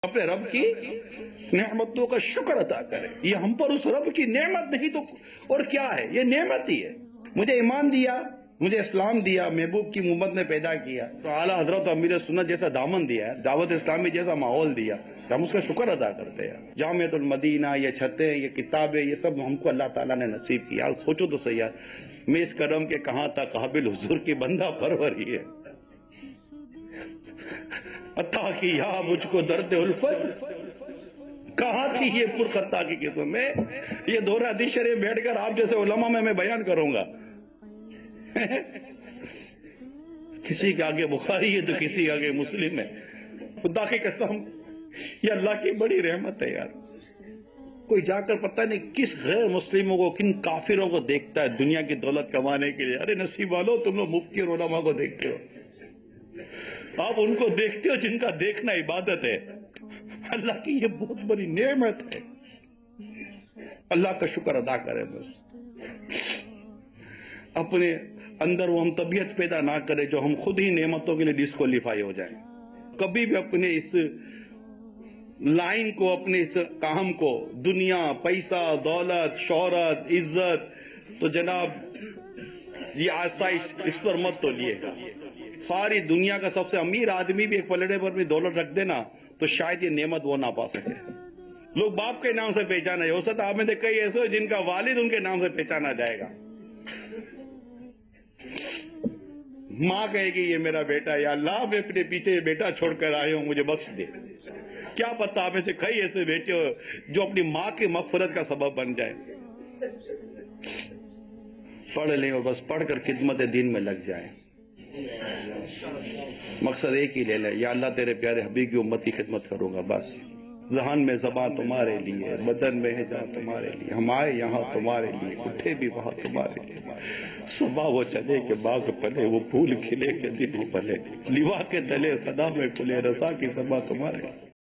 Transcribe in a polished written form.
اپنے رب کی نعمتوں کا شکر ادا کرے. یہ ہم پر اس رب کی نعمت نہیں تو اور کیا ہے؟ یہ نعمت ہی ہے. مجھے ایمان دیا، مجھے اسلام دیا، محبوب کی امت نے پیدا کیا، تو اعلیٰ حضرت امیر سنت جیسا دامن دیا ہے، دعوت اسلامی جیسا ماحول دیا، ہم اس کا شکر ادا کرتے ہیں. جامعۃ المدینہ، یہ چھتیں، یہ کتابیں، یہ سب ہم کو اللہ تعالیٰ نے نصیب کیا. سوچو تو صحیح ہے، میں اس کرم کے کہاں تھا قابل حضور کی بندہ پروری ہے. عطا کیا مجھ کو درد الفت، کہاں تھی یہ پرخطا کی قسم میں. یہ دورہ حدیث شریف بیٹھ کر آپ جیسے علماء میں بیان کروں گا. کسی کے آگے بخاری ہے تو کسی کے آگے مسلم ہے. خدا کی قسم یہ اللہ کی بڑی رحمت ہے یار. کوئی جا کر پتہ نہیں کس غیر مسلموں کو، کن کافروں کو دیکھتا ہے دنیا کی دولت کمانے کے لیے. ارے نصیب والو، تم لوگ مفتی اور علماء کو دیکھتے ہو، آپ ان کو دیکھتے ہو جن کا دیکھنا عبادت ہے. اللہ کی یہ بہت بڑی نعمت ہے. اللہ کا شکر ادا کرے. بس اپنے اندر وہ ہم طبیعت پیدا نہ کرے جو ہم خود ہی نعمتوں کے لیے ڈسکوالیفائی ہو جائیں. کبھی بھی اپنے اس لائن کو، اپنے اس کام کو، دنیا، پیسہ، دولت، شہرت، عزت، تو جناب یہ آسائش اس پر مت تولیے گا. ساری دنیا کا سب سے امیر آدمی بھی ایک پلڑے پر بھی دولت رکھ دینا تو شاید یہ نعمت وہ نہ پا سکے. لوگ باپ کے نام سے پہچانا ہو سکتا، آپ میں سے کئی ایسے ہو جن کا والد ان کے نام سے پہچانا جائے گا. ماں کہے گی یہ میرا بیٹا، یا اللہ میں اپنے پیچھے یہ بیٹا چھوڑ کر آئے ہوں، مجھے بخش دے. کیا پتہ آپ میں سے کئی ایسے بیٹے ہو جو اپنی ماں کی مغفرت کا سبب بن جائے. پڑھ لیں اور بس پڑھ کر خدمت دین میں لگ جائیں. مقصد ایک ہی لے لیں، یا اللہ تیرے پیارے حبیب کی امت کی خدمت کروں گا. بس ذہن میں زبان تمہارے لیے، بدن میں ہے جہاں تمہارے لیے، ہم آئے یہاں تمہارے لیے، اٹھے بھی وہاں تمہارے لیے. صبح وہ چلے کہ باغ پلے، وہ پھول کھلے کہ دن ہو پلے، لیوا کے تلے صدا میں کھلے، رضا کی صبح تمہارے لیے.